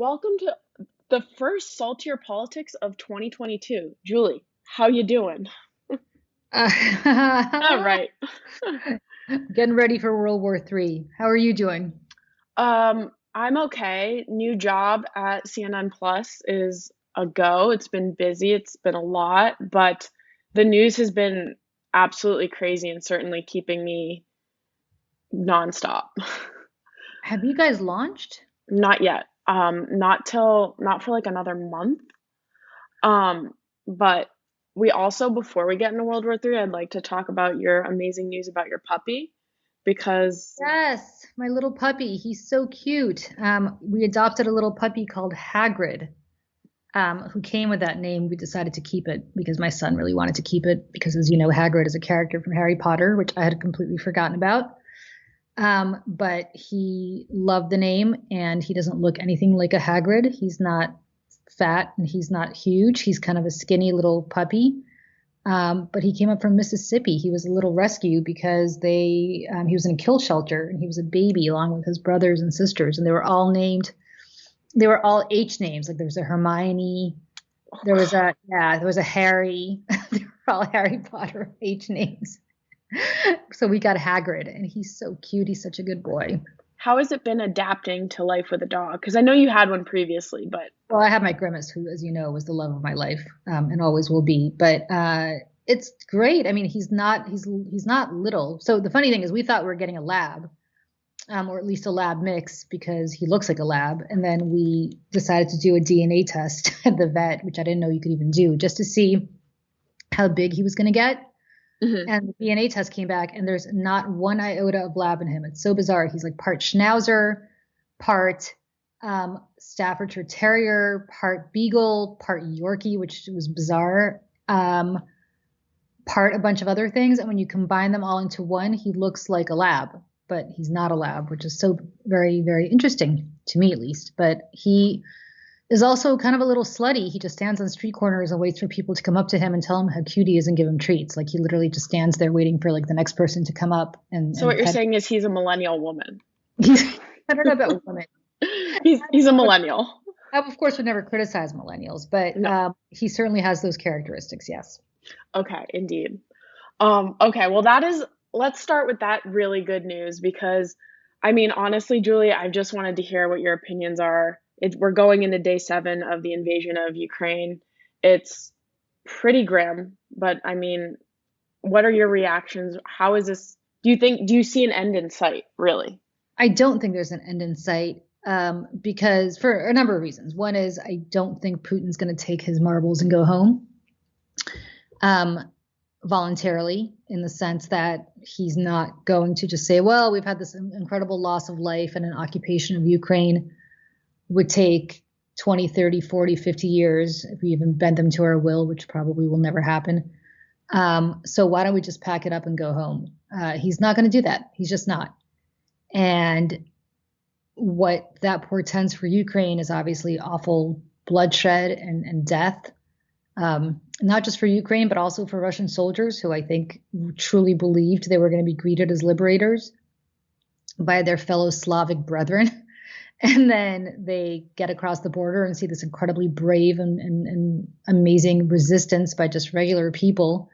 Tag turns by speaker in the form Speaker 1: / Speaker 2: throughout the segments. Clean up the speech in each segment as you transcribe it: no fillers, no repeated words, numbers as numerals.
Speaker 1: welcome to the first Saltier Politics of 2022. Julie, how you doing? All
Speaker 2: Uh,
Speaker 1: right.
Speaker 2: Getting ready for World War III. How are you doing?
Speaker 1: I'm okay. New job at CNN Plus is a go. It's been busy, it's been a lot, but the news has been absolutely crazy and certainly keeping me nonstop.
Speaker 2: Have you guys launched?
Speaker 1: Not yet. Not for like another month. Um, but we also, before we get into World War III, I'd like to talk about your amazing news about your puppy because,
Speaker 2: Yes, my little puppy. He's so cute. We adopted a little puppy called Hagrid, who came with that name. We decided to keep it because my son really wanted to keep it because, as you know, Hagrid is a character from Harry Potter, which I had completely forgotten about. But he loved the name, and he doesn't look anything like a Hagrid. He's not fat and he's not huge. He's kind of a skinny little puppy. But he came up from Mississippi. He was a little rescue because he was in a kill shelter and he was a baby along with his brothers and sisters, and they were all H names. Like there was a Hermione, there was a Harry. They were all Harry Potter H names. So we got Hagrid, and he's so cute. He's such a good boy.
Speaker 1: how has it been adapting to life with a dog? Because I know you had one previously, but
Speaker 2: Well, I have my Grimace, who, as you know, was the love of my life, and always will be. But it's great. I mean, he's not little. So the funny thing is, we thought we were getting a lab, or at least a lab mix, because he looks like a lab. And then we decided to do a DNA test at the vet, which I didn't know you could even do, just to see how big he was going to get.
Speaker 1: mhm.
Speaker 2: And the DNA test came back, and there's not one iota of lab in him. It's so bizarre. He's like part Schnauzer, part Staffordshire Terrier, part Beagle, part Yorkie, which was bizarre, part a bunch of other things. And when you combine them all into one, he looks like a lab, but he's not a lab, which is so very, very interesting to me, at least. But he is also kind of a little slutty. He just stands on street corners and waits for people to come up to him and tell him how cute he is and give him treats. Like he literally just stands there waiting for like the next person to come up
Speaker 1: So what
Speaker 2: and
Speaker 1: you're
Speaker 2: pet.
Speaker 1: saying is he's a millennial woman.
Speaker 2: He's, I don't know about women.
Speaker 1: He's a millennial.
Speaker 2: I, of course, would never criticize millennials, but
Speaker 1: No.
Speaker 2: he certainly has those characteristics. Yes.
Speaker 1: Okay, indeed. Okay, well let's start with that really good news because I mean, honestly, Julie, I just wanted to hear what your opinions are. We're going into day 7 of the invasion of Ukraine. It's pretty grim, but I mean, what are your reactions? How is this? Do you see an end in sight, really?
Speaker 2: I don't think there's an end in sight, because for a number of reasons. One is I don't think Putin's going to take his marbles and go home, um, voluntarily, in the sense that he's not going to just say, well, we've had this incredible loss of life, and an occupation of Ukraine would take 20, 30, 40, 50 years if we even bend them to our will, which probably will never happen. So why don't we just pack it up and go home? He's not going to do that. He's just not. And what that portends for Ukraine is obviously awful bloodshed and death, not just for Ukraine, but also for Russian soldiers who I think truly believed they were going to be greeted as liberators by their fellow Slavic brethren. And then they get across the border and see this incredibly brave and amazing resistance by just regular people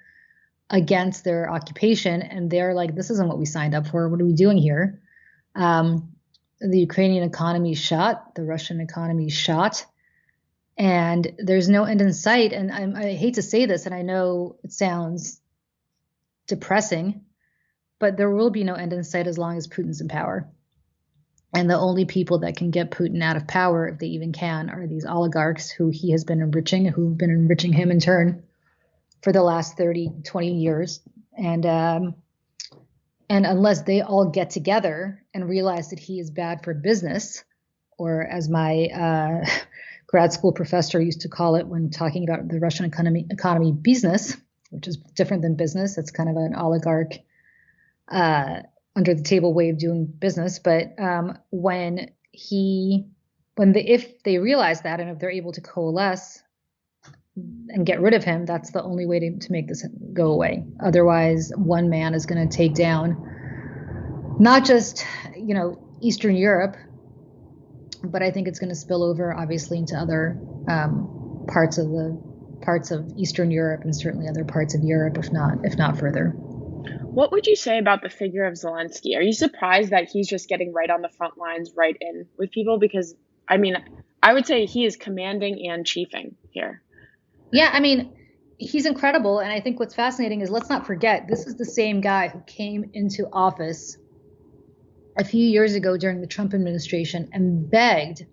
Speaker 2: against their occupation. And they're like, this isn't what we signed up for. What are we doing here? The Ukrainian economy is shot, the Russian economy is shot, and there's no end in sight. And I hate to say this, and I know it sounds depressing, but there will be no end in sight as long as Putin's in power. And the only people that can get Putin out of power, if they even can, are these oligarchs who he has been enriching, who've been enriching him in turn for the last 30, 20 years. And unless they all get together and realize that he is bad for business, or as my grad school professor used to call it when talking about the Russian economy business, which is different than business. It's kind of an oligarch under the table way of doing business. But if they realize that, and if they're able to coalesce and get rid of him, that's the only way to make this go away. Otherwise, one man is going to take down not just, Eastern Europe, but I think it's going to spill over, obviously, into other parts of Eastern Europe and certainly other parts of Europe, if not further.
Speaker 1: What would you say about the figure of Zelensky? Are you surprised that he's just getting right on the front lines, right in with people? Because, I mean, I would say he is commanding and chiefing here.
Speaker 2: Yeah, I mean, he's incredible. And I think what's fascinating is, let's not forget, this is the same guy who came into office a few years ago during the Trump administration and begged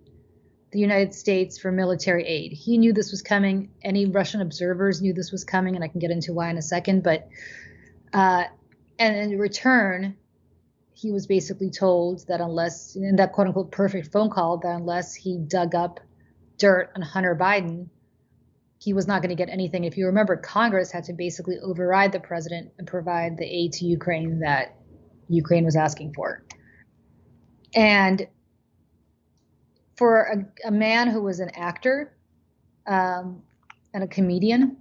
Speaker 2: the United States for military aid. He knew this was coming. Any Russian observers knew this was coming, and I can get into why in a second. But and in return, he was basically told that unless, in that quote unquote perfect phone call, that unless he dug up dirt on Hunter Biden, he was not going to get anything. If you remember, Congress had to basically override the president and provide the aid to Ukraine that Ukraine was asking for. And for a man who was an actor and a comedian,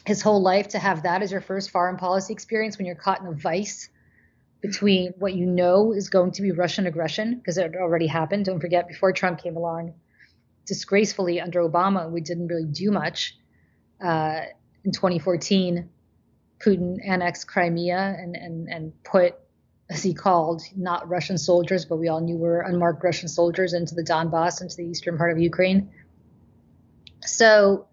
Speaker 2: his whole life, to have that as your first foreign policy experience when you're caught in a vice between what you know is going to be Russian aggression, because it already happened. Don't forget, before Trump came along, disgracefully under Obama, we didn't really do much. In 2014, Putin annexed Crimea and put, as he called, not Russian soldiers, but we all knew were unmarked Russian soldiers, into the Donbass, into the eastern part of Ukraine. So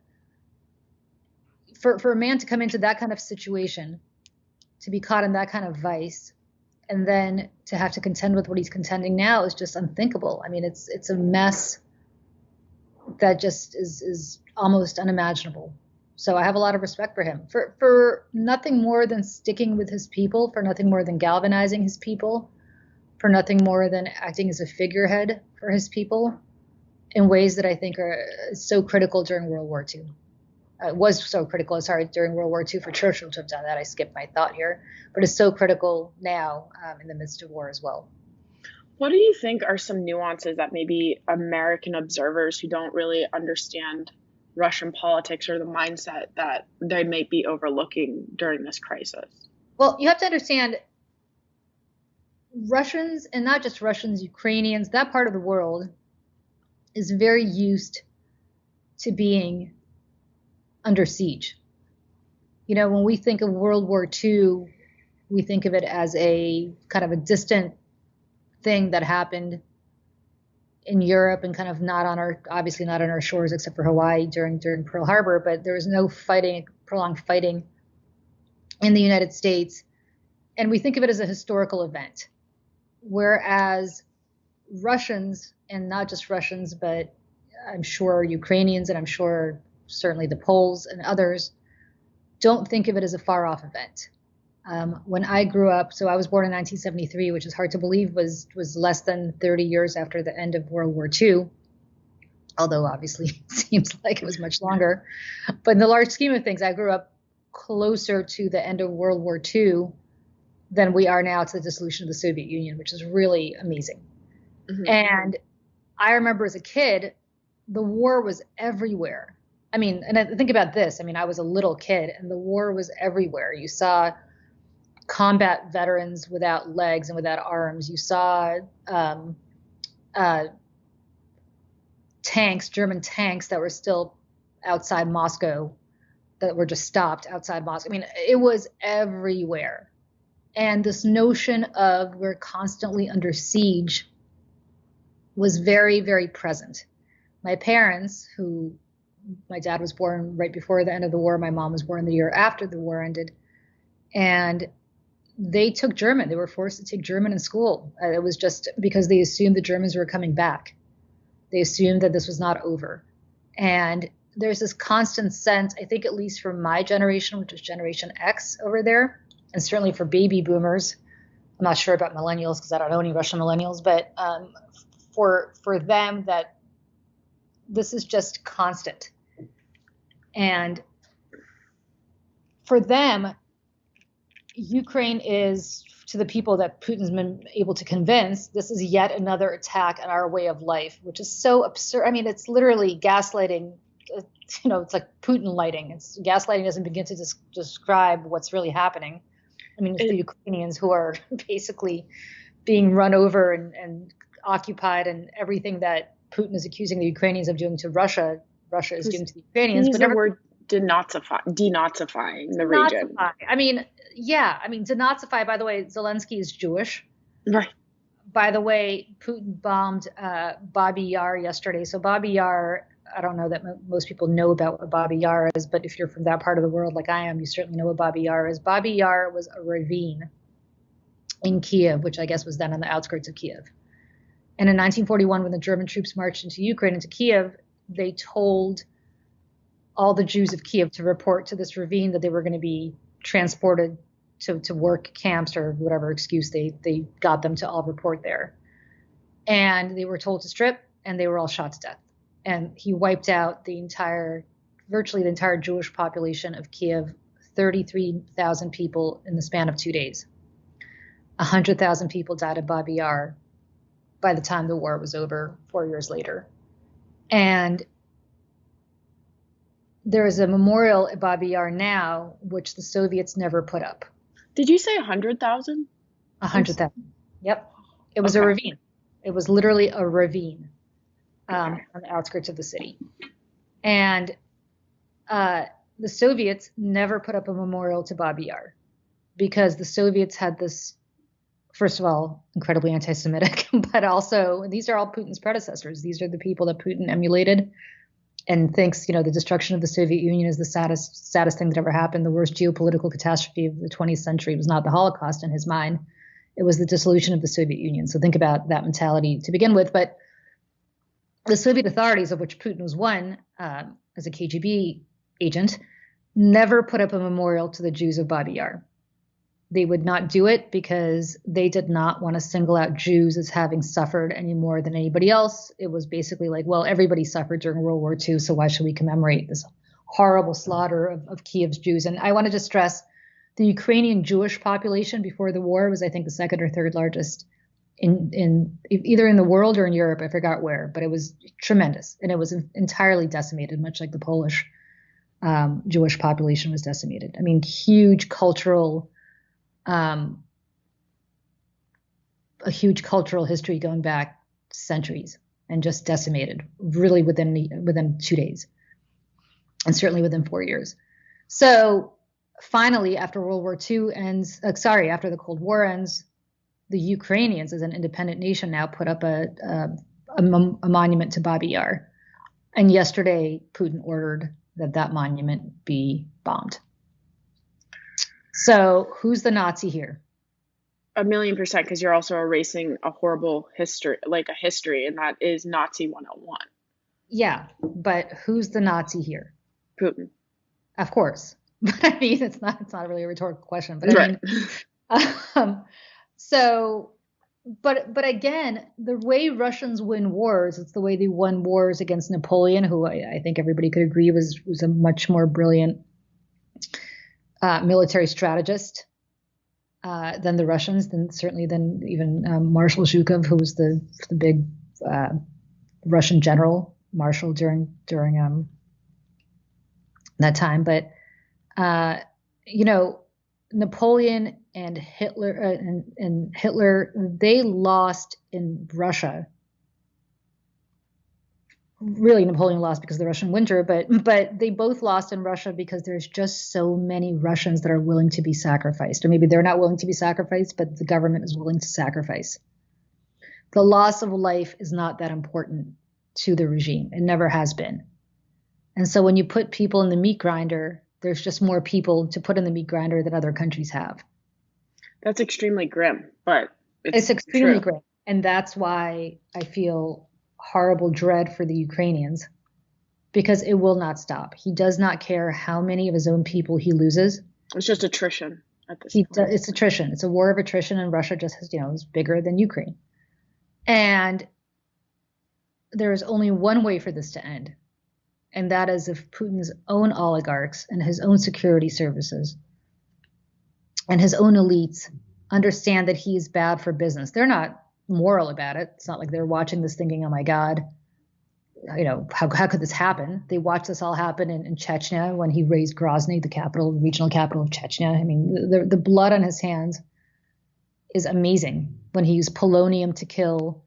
Speaker 2: for a man to come into that kind of situation, to be caught in that kind of vice, and then to have to contend with what he's contending now is just unthinkable. I mean, it's a mess that just is almost unimaginable. So I have a lot of respect for him, for nothing more than sticking with his people, for nothing more than galvanizing his people, for nothing more than acting as a figurehead for his people in ways that I think are so critical during World War II. It was so critical, during World War II for Churchill to have done that. I skipped my thought here, but it's so critical now in the midst of war as well.
Speaker 1: What do you think are some nuances that maybe American observers who don't really understand Russian politics or the mindset that they may be overlooking during this crisis?
Speaker 2: Well, you have to understand, Russians, and not just Russians, Ukrainians, that part of the world is very used to being under siege. You know, when we think of World War II, we think of it as a kind of a distant thing that happened in Europe and kind of obviously not on our shores except for Hawaii during Pearl Harbor, but there was no prolonged fighting in the United States. And we think of it as a historical event. Whereas Russians, and not just Russians, but I'm sure Ukrainians, and I'm sure certainly the Poles and others, don't think of it as a far off event. When I grew up, so I was born in 1973, which is hard to believe was less than 30 years after the end of World War II, although obviously it seems like it was much longer. But in the large scheme of things, I grew up closer to the end of World War II than we are now to the dissolution of the Soviet Union, which is really amazing. Mm-hmm. And I remember as a kid, the war was everywhere. I mean, and I think about this. I mean, I was a little kid and the war was everywhere. You saw combat veterans without legs and without arms. You saw tanks, German tanks that were still outside Moscow, that were just stopped outside Moscow. I mean, it was everywhere. And this notion of we're constantly under siege was very, very present. My parents, my dad was born right before the end of the war. My mom was born the year after the war ended. And they took German. They were forced to take German in school. It was just because they assumed the Germans were coming back. They assumed that this was not over. And there's this constant sense, I think at least for my generation, which is Generation X over there, and certainly for baby boomers. I'm not sure about millennials because I don't know any Russian millennials, but for them, that this is just constant. And for them, Ukraine is, to the people that Putin's been able to convince, this is yet another attack on our way of life, which is so absurd. I mean, it's literally gaslighting. It's like Putin lighting. Gaslighting doesn't begin to describe what's really happening. I mean, it's the Ukrainians who are basically being run over and occupied and everything that Putin is accusing the Ukrainians of doing to Russia, Russia is doing to the
Speaker 1: He
Speaker 2: Ukrainians,
Speaker 1: used
Speaker 2: but
Speaker 1: the
Speaker 2: never
Speaker 1: word denazifying the region.
Speaker 2: denazify. I mean, yeah, I mean, denazify, by the way, Zelensky is Jewish.
Speaker 1: Right.
Speaker 2: By the way, Putin bombed Babi Yar yesterday. So Babi Yar, I don't know that most people know about what Babi Yar is, but if you're from that part of the world like I am, you certainly know what Babi Yar is. Babi Yar was a ravine in Kiev, which I guess was then on the outskirts of Kiev. And in 1941, when the German troops marched into Ukraine, into Kiev, they told all the Jews of Kiev to report to this ravine that they were going to be transported to work camps or whatever excuse they got them to all report there. And they were told to strip, and they were all shot to death. And he wiped out virtually the entire Jewish population of Kiev, 33,000 people in the span of 2 days. 100,000 people died of Babi Yar by the time the war was over 4 years later. And there is a memorial at Babi Yar now, which the Soviets never put up.
Speaker 1: Did you say 100,000?
Speaker 2: 100,000. Yep. It was a ravine. It was literally a ravine on the outskirts of the city. And the Soviets never put up a memorial to Babi Yar because the Soviets had this, first of all, incredibly anti-Semitic, but also these are all Putin's predecessors. These are the people that Putin emulated and thinks, the destruction of the Soviet Union is the saddest thing that ever happened. The worst geopolitical catastrophe of the 20th century was not the Holocaust in his mind. It was the dissolution of the Soviet Union. So think about that mentality to begin with. But the Soviet authorities, of which Putin was one, as a KGB agent, never put up a memorial to the Jews of Babi Yar. They would not do it because they did not want to single out Jews as having suffered any more than anybody else. It was basically like, well, everybody suffered during World War II, so why should we commemorate this horrible slaughter of Kiev's Jews? And I wanted to stress the Ukrainian Jewish population before the war was, I think, the second or third largest in either in the world or in Europe. I forgot where, but it was tremendous. And it was entirely decimated, much like the Polish Jewish population was decimated. I mean, huge cultural a huge cultural history going back centuries and just decimated really within 2 days and certainly within 4 years. So finally, after World War II ends, after the Cold War ends, the Ukrainians as an independent nation now put up a monument to Babi Yar. And yesterday, Putin ordered that monument be bombed. So who's the Nazi here?
Speaker 1: 1,000,000%, because you're also erasing a horrible history, and that is Nazi 101.
Speaker 2: Yeah, but who's the Nazi here?
Speaker 1: Putin.
Speaker 2: Of course. But I mean, it's not really a rhetorical question. But
Speaker 1: right.
Speaker 2: But again, the way Russians win wars, it's the way they won wars against Napoleon, who I think everybody could agree was a much more brilliant military strategist than the Russians, than even Marshal Zhukov, who was the big Russian general marshal during that time. But Napoleon and Hitler, they lost in Russia. Really, Napoleon lost because of the Russian winter, but they both lost in Russia because there's just so many Russians that are willing to be sacrificed. Or maybe they're not willing to be sacrificed, but the government is willing to sacrifice. The loss of life is not that important to the regime. It never has been. And so when you put people in the meat grinder, there's just more people to put in the meat grinder than other countries have.
Speaker 1: That's extremely grim, but
Speaker 2: it's extremely grim. And that's why I feel horrible dread for the Ukrainians, because it will not stop. He does not care how many of his own people he loses.
Speaker 1: It's just attrition at this point.
Speaker 2: It's attrition. It's a war of attrition, and Russia just has, is bigger than Ukraine. And there is only one way for this to end, and that is if Putin's own oligarchs and his own security services and his own elites understand that he is bad for business. They're not moral about it. It's not like they're watching this thinking, oh my God, how could this happen? They watched this all happen in Chechnya when he raised Grozny, the regional capital of Chechnya. I mean, the blood on his hands is amazing when he used polonium to kill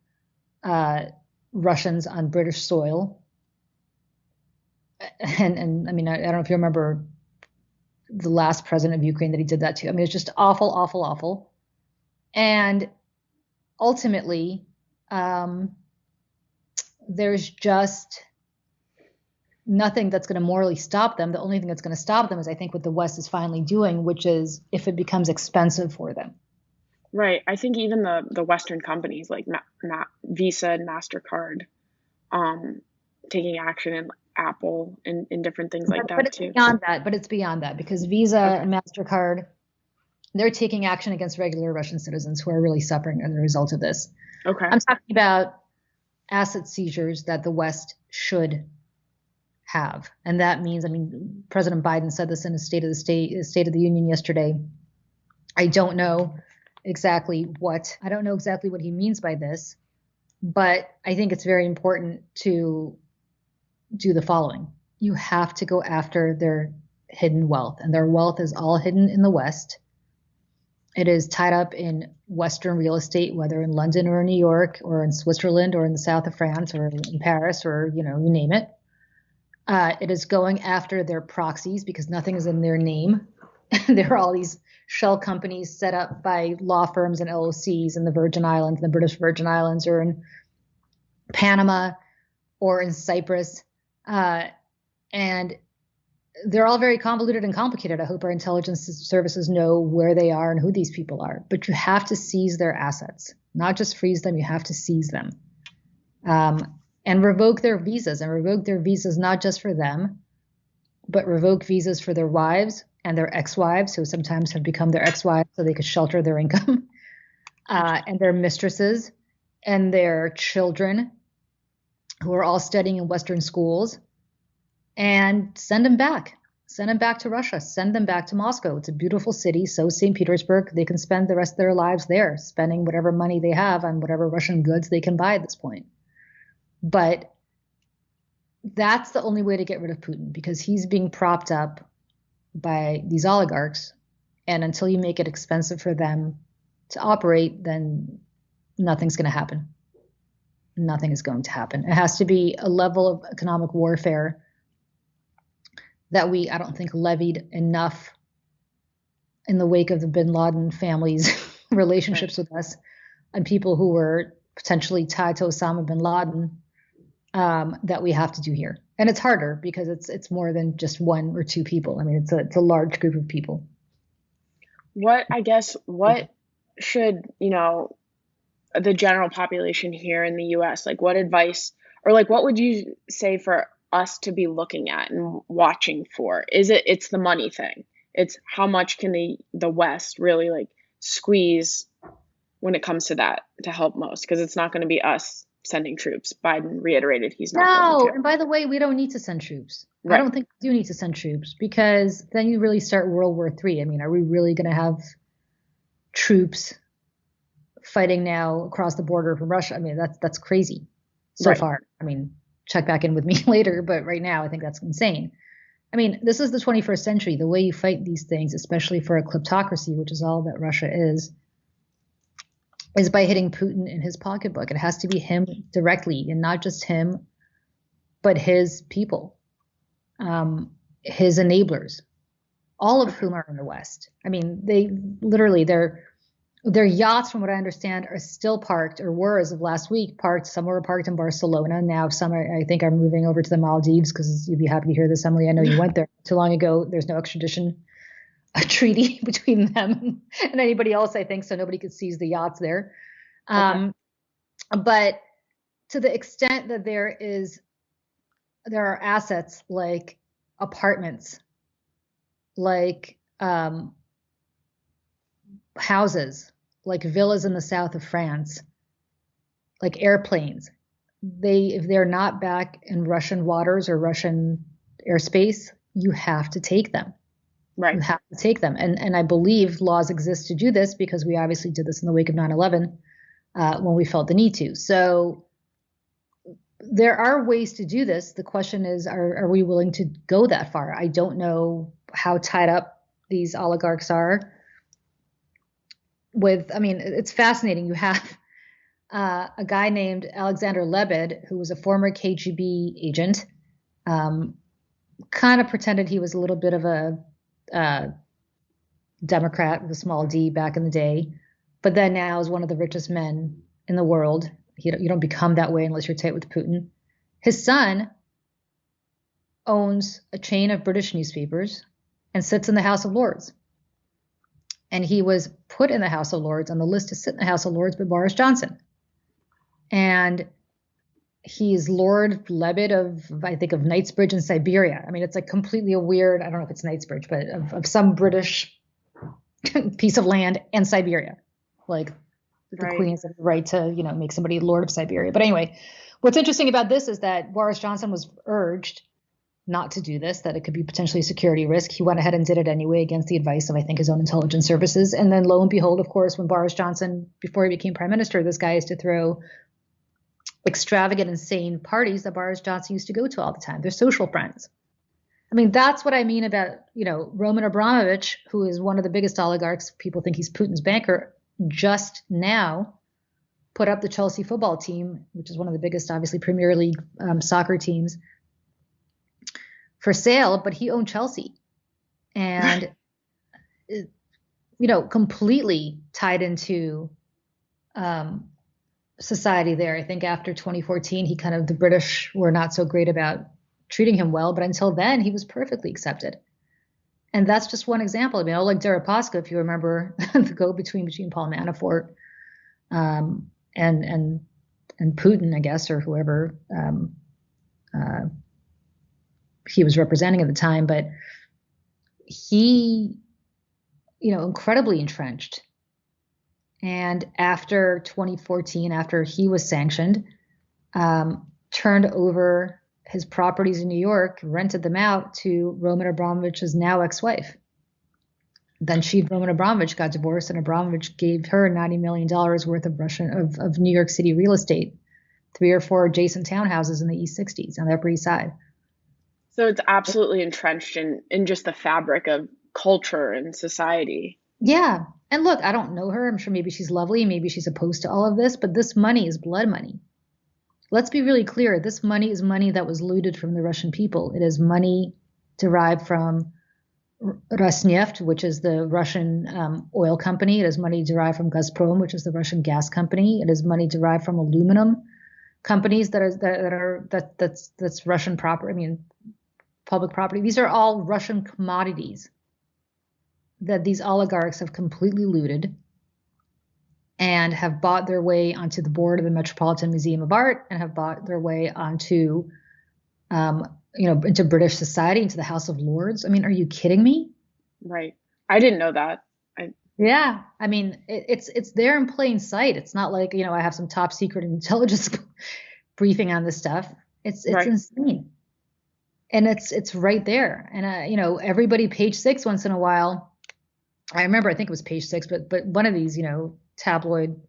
Speaker 2: uh, Russians on British soil. And I mean, I don't know if you remember the last president of Ukraine that he did that to. I mean, it's just awful, awful, awful. And ultimately, there's just nothing that's going to morally stop them. The only thing that's going to stop them is, I think, what the West is finally doing, which is if it becomes expensive for them.
Speaker 1: Right. I think even the Western companies like Visa and MasterCard taking action, and Apple and different things like
Speaker 2: But
Speaker 1: that
Speaker 2: it's
Speaker 1: too.
Speaker 2: beyond that. But it's beyond that, because Visa
Speaker 1: Okay.
Speaker 2: and MasterCard, they're taking action against regular Russian citizens who are really suffering as a result of this.
Speaker 1: Okay.
Speaker 2: I'm talking about asset seizures that the West should have. And that means, I mean, President Biden said this in his State of the Union yesterday. I don't know exactly what he means by this, but I think it's very important to do the following. You have to go after their hidden wealth, and their wealth is all hidden in the West. It is tied up in Western real estate, whether in London or in New York or in Switzerland or in the south of France or in Paris, or, you name it. It is going after their proxies, because nothing is in their name. There are all these shell companies set up by law firms and LLCs in the Virgin Islands, the British Virgin Islands, or in Panama or in Cyprus. And they're all very convoluted and complicated. I hope our intelligence services know where they are and who these people are. But you have to seize their assets, not just freeze them. You have to seize them, and revoke their visas, and revoke their visas not just for them, but revoke visas for their wives and their ex-wives, who sometimes have become their ex-wives so they could shelter their income, and their mistresses and their children, who are all studying in Western schools, and send them back. Send them back to Russia. Send them back to Moscow. It's a beautiful city. So St. Petersburg. They can spend the rest of their lives there, spending whatever money they have on whatever Russian goods they can buy at this point. But that's the only way to get rid of Putin, because he's being propped up by these oligarchs. And until you make it expensive for them to operate, then nothing's going to happen. Nothing is going to happen. It has to be a level of economic warfare that I don't think, levied enough in the wake of the bin Laden family's relationships with us, and people who were potentially tied to Osama bin Laden, that we have to do here. And it's harder because it's more than just one or two people. I mean, it's a large group of people.
Speaker 1: What should, the general population here in the US, like what advice, or like what would you say for us to be looking at and watching for? It's the money thing. It's how much can the West really like squeeze when it comes to that to help most, because it's not going to be us sending troops. Biden reiterated he's not going
Speaker 2: No,
Speaker 1: to.
Speaker 2: and by the way, we don't need to send troops. I
Speaker 1: Right.
Speaker 2: don't think we do need to send troops, because then you really start World War III. I mean, are we really going to have troops fighting now across the border from Russia? I mean, that's crazy so
Speaker 1: Right.
Speaker 2: far. I mean, check back in with me later, but right now I think that's insane. I mean, this is the 21st century. The way you fight these things, especially for a kleptocracy, which is all that Russia is by hitting Putin in his pocketbook. It has to be him directly, and not just him, but his people, his enablers, all of whom are in the West. I mean, they literally, their yachts, from what I understand, are still parked, or were as of last week parked. Some were parked in Barcelona. Now some I think are moving over to the Maldives, because you'd be happy to hear this, Emily. I know you went there too long ago. There's no extradition treaty between them and anybody else, I think, so nobody could seize the yachts there.
Speaker 1: Okay.
Speaker 2: But to the extent that there are assets like apartments, like houses, like villas in the south of France, like airplanes, if they're not back in Russian waters or Russian airspace, you have to take them.
Speaker 1: Right.
Speaker 2: You have to take them. And I believe laws exist to do this, because we obviously did this in the wake of 9/11 when we felt the need to. So there are ways to do this. The question is, are we willing to go that far? I don't know how tied up these oligarchs are with, I mean, it's fascinating. You have a guy named Alexander Lebed, who was a former KGB agent, kind of pretended he was a little bit of a Democrat with a small d back in the day, but then now is one of the richest men in the world. You don't become that way unless you're tight with Putin. His son owns a chain of British newspapers and sits in the House of Lords. And he was put in the House of Lords on the list to sit in the House of Lords by Boris Johnson. And he's Lord Lebed of, I think, of Knightsbridge in Siberia. I mean, it's like completely a weird, I don't know if it's Knightsbridge, but of some British piece of land and Siberia. Like the
Speaker 1: Right.
Speaker 2: Queen has the right to, make somebody Lord of Siberia. But anyway, what's interesting about this is that Boris Johnson was urged not to do this, that it could be potentially a security risk. He went ahead and did it anyway against the advice of, I think, his own intelligence services. And then lo and behold, of course, when Boris Johnson, before he became prime minister, this guy used to throw extravagant, insane parties that Boris Johnson used to go to all the time. They're social friends. I mean, that's what I mean about, Roman Abramovich, who is one of the biggest oligarchs. People think he's Putin's banker, just now put up the Chelsea football team, which is one of the biggest, obviously, Premier League soccer teams, for sale, but he owned Chelsea and, completely tied into society there. I think after 2014, the British were not so great about treating him well, but until then, he was perfectly accepted. And that's just one example. I mean, Oleg Deripaska, if you remember the go-between between Paul Manafort and Putin, I guess, or whoever he was representing at the time, but he, incredibly entrenched. And after 2014, after he was sanctioned, turned over his properties in New York, rented them out to Roman Abramovich's now ex-wife. Then Roman Abramovich got divorced, and Abramovich gave her $90 million worth of New York City real estate, 3 or 4 adjacent townhouses in the East 60s on the Upper East Side.
Speaker 1: So it's absolutely entrenched in just the fabric of culture and society.
Speaker 2: Yeah. And look, I don't know her. I'm sure maybe she's lovely. Maybe she's opposed to all of this, but this money is blood money. Let's be really clear. This money is money that was looted from the Russian people. It is money derived from Rosneft, which is the Russian oil company. It is money derived from Gazprom, which is the Russian gas company. It is money derived from aluminum companies that's Russian property. I mean, public property. These are all Russian commodities that these oligarchs have completely looted and have bought their way onto the board of the Metropolitan Museum of Art and have bought their way onto, into British society, into the House of Lords. I mean, are you kidding me?
Speaker 1: Right. I didn't know that.
Speaker 2: Yeah. I mean, it's there in plain sight. It's not like, I have some top secret intelligence briefing on this stuff. It's right. Insane. And it's right there. And, everybody, Page Six once in a while, I remember, I think it was Page Six, but one of these, tabloid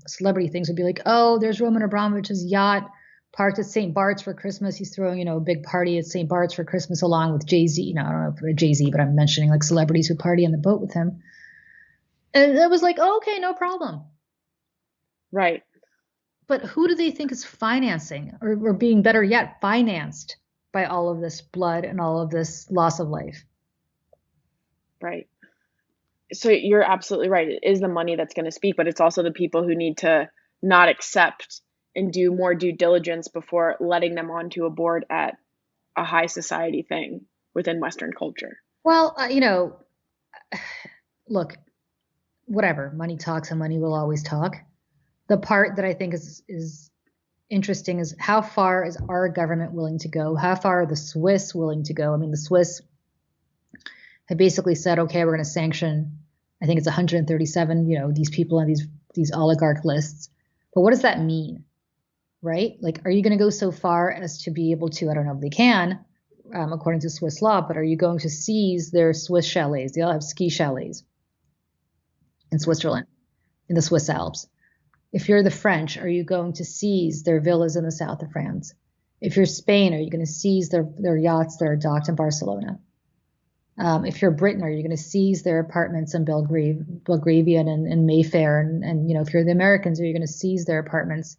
Speaker 2: celebrity things would be like, oh, there's Roman Abramovich's yacht parked at St. Bart's for Christmas. He's throwing, a big party at St. Bart's for Christmas along with Jay-Z. I don't know if Jay-Z, but I'm mentioning like celebrities who party on the boat with him. And it was like, oh, okay, no problem.
Speaker 1: Right.
Speaker 2: But who do they think is financing or being better yet, financed by all of this blood and all of this loss of life?
Speaker 1: Right. So you're absolutely right. It is the money that's going to speak, but it's also the people who need to not accept and do more due diligence before letting them onto a board at a high society thing within Western culture.
Speaker 2: Well, look, whatever, money talks and money will always talk. The part that I think is interesting is how far is our government willing to go? How far are the Swiss willing to go? I mean, the Swiss had basically said, okay, we're going to sanction, I think it's 137, these people on these oligarch lists. But what does that mean, right? Like, are you going to go so far as to be able to, I don't know if they can, according to Swiss law, but are you going to seize their Swiss chalets? They all have ski chalets in Switzerland, in the Swiss Alps. If you're the French, are you going to seize their villas in the south of France? If you're Spain, are you going to seize their yachts that are docked in Barcelona? If you're Britain, are you going to seize their apartments in Belgravia and Mayfair? And if you're the Americans, are you going to seize their apartments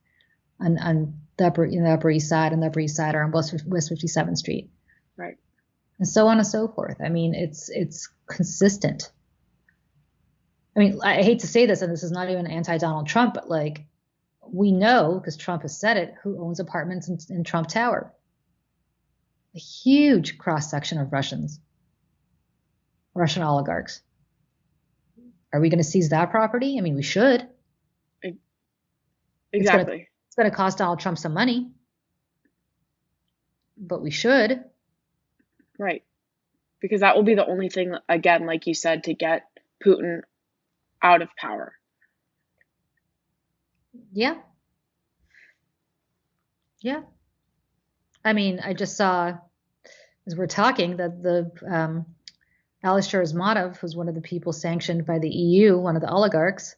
Speaker 2: on the Upper East Side and the Upper East Side or on West 57th Street?
Speaker 1: Right.
Speaker 2: And so on and so forth. I mean, it's consistent. I mean, I hate to say this, and this is not even anti-Donald Trump, but like we know, because Trump has said it, who owns apartments in Trump Tower. A huge cross-section of Russian oligarchs. Are we going to seize that property? I mean, we should.
Speaker 1: Exactly.
Speaker 2: It's going to cost Donald Trump some money, but we should.
Speaker 1: Right. Because that will be the only thing, again, like you said, to get Putin out of power.
Speaker 2: Yeah. Yeah. I mean, I just saw, as we're talking, that the Alisher Asmatov, who's one of the people sanctioned by the EU, one of the oligarchs,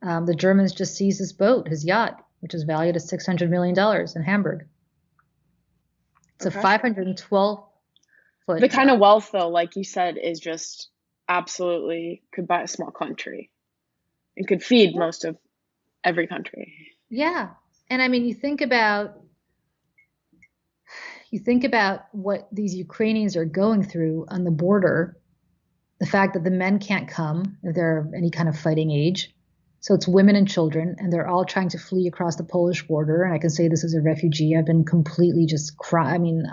Speaker 2: the Germans just seized his boat, his yacht, which is valued at $600 million in Hamburg. It's
Speaker 1: Okay.
Speaker 2: a 512-foot.
Speaker 1: The kind of wealth, though, like you said, is just absolutely could buy a small country and could feed most of every country.
Speaker 2: Yeah. And I mean, you think about what these Ukrainians are going through on the border, the fact that the men can't come if they're any kind of fighting age. So it's women and children, and they're all trying to flee across the Polish border. And I can say this as a refugee. I've been completely just I mean,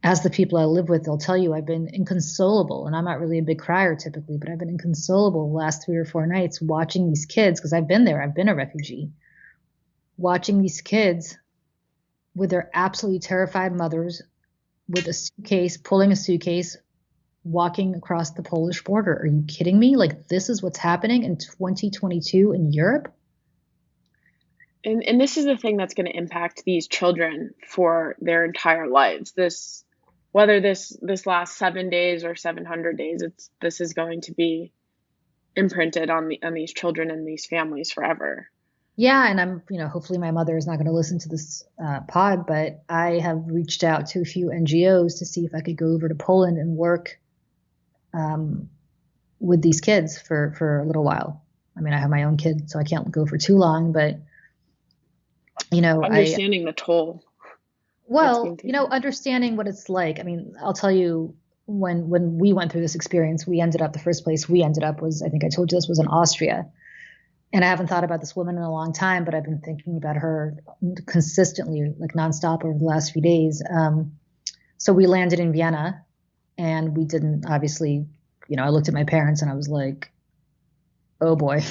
Speaker 2: as the people I live with, they'll tell you I've been inconsolable. And I'm not really a big crier typically, but I've been inconsolable the last 3 or 4 nights watching these kids, because I've been there. I've been a refugee. Watching these kids with their absolutely terrified mothers with a suitcase, pulling a suitcase, walking across the Polish border. Are you kidding me? Like, this is what's happening in 2022 in Europe?
Speaker 1: And this is the thing that's going to impact these children for their entire lives. Whether this lasts 7 days or 700 days, this is going to be imprinted on these children and these families forever.
Speaker 2: Yeah, and I'm, hopefully my mother is not going to listen to this pod, but I have reached out to a few NGOs to see if I could go over to Poland and work with these kids for a little while. I mean, I have my own kid, so I can't go for too long, but
Speaker 1: understanding the toll.
Speaker 2: Well, understanding what it's like. I mean, I'll tell you, when we went through this experience, the first place we ended up was, I think I told you this, was in Austria. And I haven't thought about this woman in a long time, but I've been thinking about her consistently, like nonstop over the last few days. So we landed in Vienna, and we didn't, obviously, I looked at my parents and I was like, oh boy,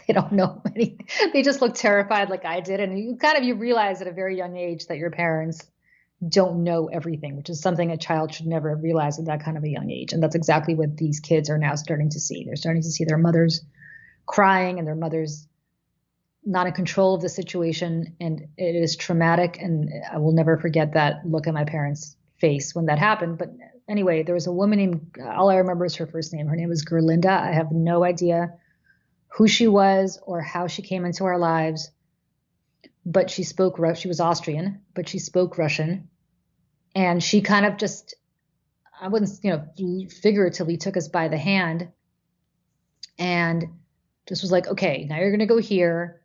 Speaker 2: they don't know anything. They just look terrified like I did. And you realize at a very young age that your parents don't know everything, which is something a child should never realize at that kind of a young age. And that's exactly what these kids are now starting to see. They're starting to see their mothers crying and their mothers not in control of the situation. And it is traumatic. And I will never forget that look at my parents' face when that happened. But anyway, there was a woman named, all I remember is her first name. Her name was Gerlinda. I have no idea who she was or how she came into our lives, but she spoke Russian. She was Austrian, but she spoke Russian. And she kind of just, I wouldn't, figuratively took us by the hand and just was like, okay, now you're going to go here.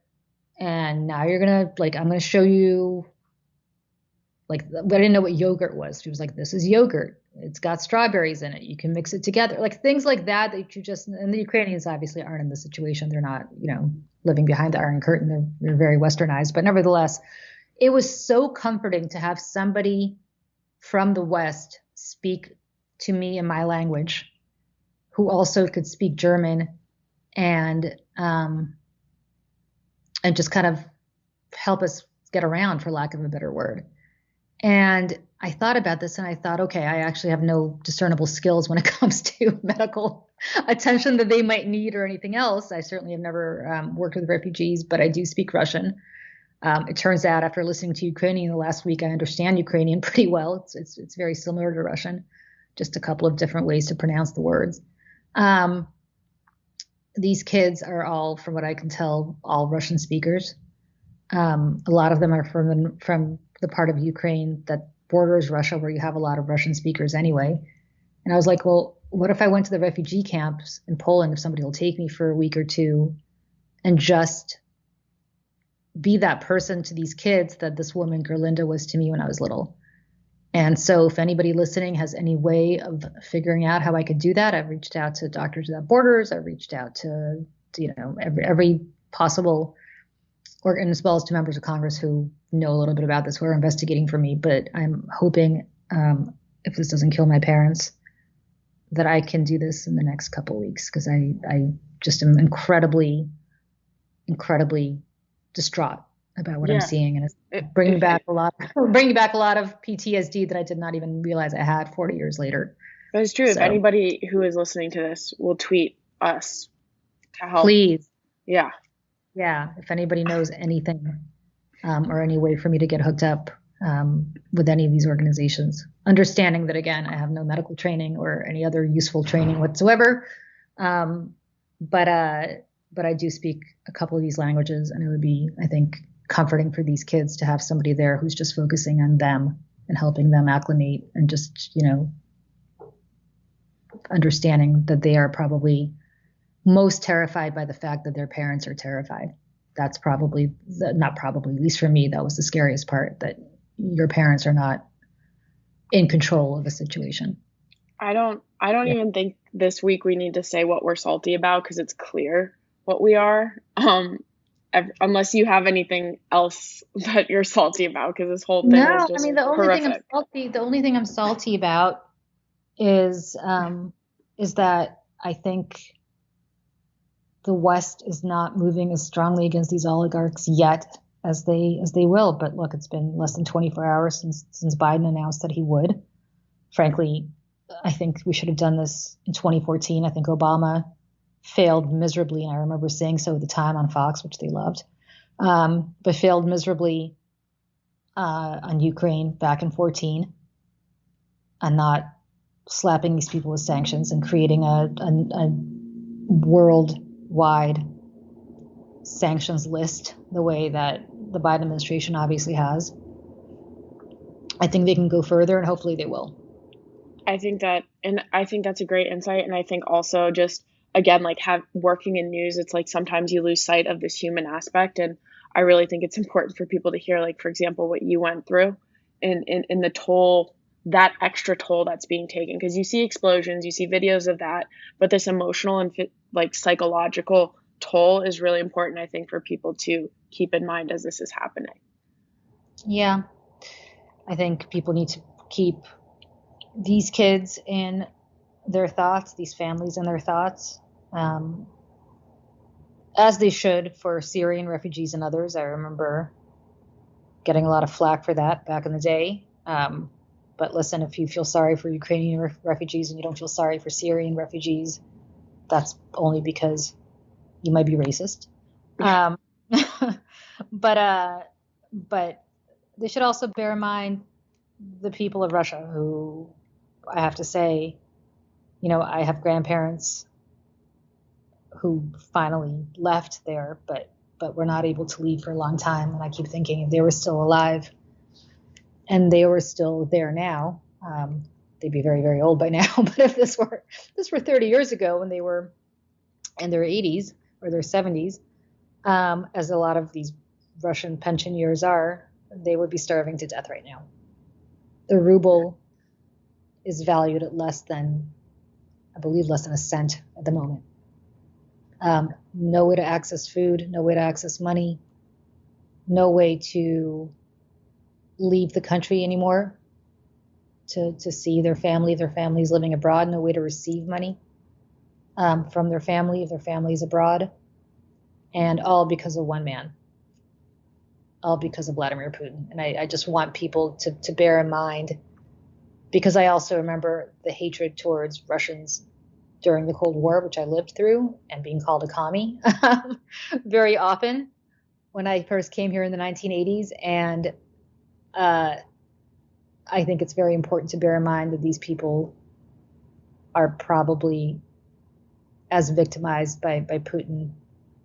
Speaker 2: And now you're going to, I'm going to show you, I didn't know what yogurt was. She was like, this is yogurt. It's got strawberries in it. You can mix it together. Things like that you just, and the Ukrainians obviously aren't in this situation. They're not, living behind the Iron Curtain. They're very westernized. But nevertheless, it was so comforting to have somebody from the West speak to me in my language, who also could speak German and just kind of help us get around, for lack of a better word. And I thought about this and I thought, okay, I actually have no discernible skills when it comes to medical attention that they might need or anything else. I certainly have never worked with refugees, but I do speak Russian. It turns out, after listening to Ukrainian the last week, I understand Ukrainian pretty well. It's very similar to Russian, just a couple of different ways to pronounce the words. These kids are all, from what I can tell, all Russian speakers. A lot of them are from the part of Ukraine that borders Russia, where you have a lot of Russian speakers anyway. And I was like, well, what if I went to the refugee camps in Poland, if somebody will take me for a week or two and just be that person to these kids that this woman, Gerlinda, was to me when I was little. And so if anybody listening has any way of figuring out how I could do that, I've reached out to Doctors Without Borders. I've reached out to every possible organ, as well as to members of Congress who know a little bit about this, who are investigating for me. But I'm hoping, if this doesn't kill my parents, that I can do this in the next couple of weeks, because I just am incredibly, incredibly distraught about what I'm seeing, and it's bringing back a lot of PTSD that I did not even realize I had 40 years later.
Speaker 1: That's true. So, if anybody who is listening to this will tweet us to help,
Speaker 2: please.
Speaker 1: Yeah.
Speaker 2: If anybody knows anything, or any way for me to get hooked up with any of these organizations, understanding that, again, I have no medical training or any other useful training whatsoever, but I do speak a couple of these languages, and it would be, I think, comforting for these kids to have somebody there who's just focusing on them and helping them acclimate, and just, understanding that they are probably most terrified by the fact that their parents are terrified. That's probably at least for me, that was the scariest part, that your parents are not in control of a situation.
Speaker 1: I don't even think this week we need to say what we're salty about, because it's clear what we are. Unless you have anything else that you're salty about, because this whole thing is just horrific.
Speaker 2: The only thing I'm salty about is that I think the West is not moving as strongly against these oligarchs yet as they will. But look, it's been less than 24 hours since Biden announced that he would. Frankly, I think we should have done this in 2014. I think Obama failed miserably, and I remember saying so at the time on Fox, which they loved, but failed miserably on Ukraine back in 2014, and not slapping these people with sanctions and creating a worldwide sanctions list the way that the Biden administration obviously has. I think they can go further, and hopefully they will.
Speaker 1: I think that's a great insight, and I think also just, again, like working in news, it's like sometimes you lose sight of this human aspect. And I really think it's important for people to hear, like, for example, what you went through in the toll, that extra toll that's being taken. Because you see explosions, you see videos of that, but this emotional and psychological toll is really important, I think, for people to keep in mind as this is happening.
Speaker 2: Yeah. I think people need to keep these kids in their thoughts, these families in their thoughts, as they should for Syrian refugees and others. I remember getting a lot of flack for that back in the day. But listen, if you feel sorry for Ukrainian refugees and you don't feel sorry for Syrian refugees, that's only because you might be racist. But they should also bear in mind the people of Russia, who, I have to say, I have grandparents who finally left there, but were not able to leave for a long time. And I keep thinking, if they were still alive and they were still there now, they'd be very, very old by now. But if this were 30 years ago, when they were in their 80s or their 70s, as a lot of these Russian pension years are, they would be starving to death right now. The ruble is valued at less than a cent at the moment. No way to access food, no way to access money, no way to leave the country anymore to see their family if their family is living abroad, no way to receive money from their family if their family is abroad, and all because of one man, all because of Vladimir Putin. And I just want people to bear in mind, because I also remember the hatred towards Russians during the Cold War, which I lived through, and being called a commie very often when I first came here in the 1980s. And I think it's very important to bear in mind that these people are probably as victimized by Putin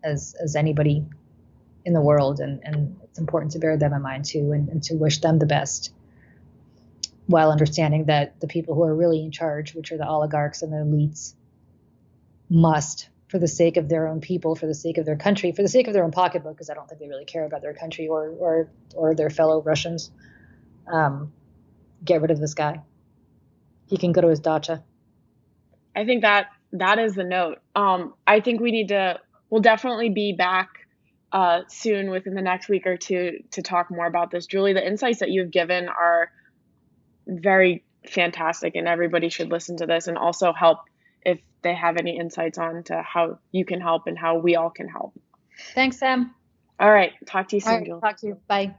Speaker 2: as anybody in the world. And it's important to bear them in mind too, and to wish them the best. while understanding that the people who are really in charge, which are the oligarchs and the elites, must, for the sake of their own people, for the sake of their country, for the sake of their own pocketbook, because I don't think they really care about their country or their fellow Russians, get rid of this guy. He can go to his dacha.
Speaker 1: I think that is the note. I think we'll definitely be back soon within the next week or two to talk more about this. Julie, the insights that you've given are very fantastic, and everybody should listen to this and also help if they have any insights on to how you can help and how we all can help.
Speaker 2: Thanks, Sam.
Speaker 1: All right. Talk to you soon,
Speaker 2: All right,
Speaker 1: Julie.
Speaker 2: talk to you. Bye.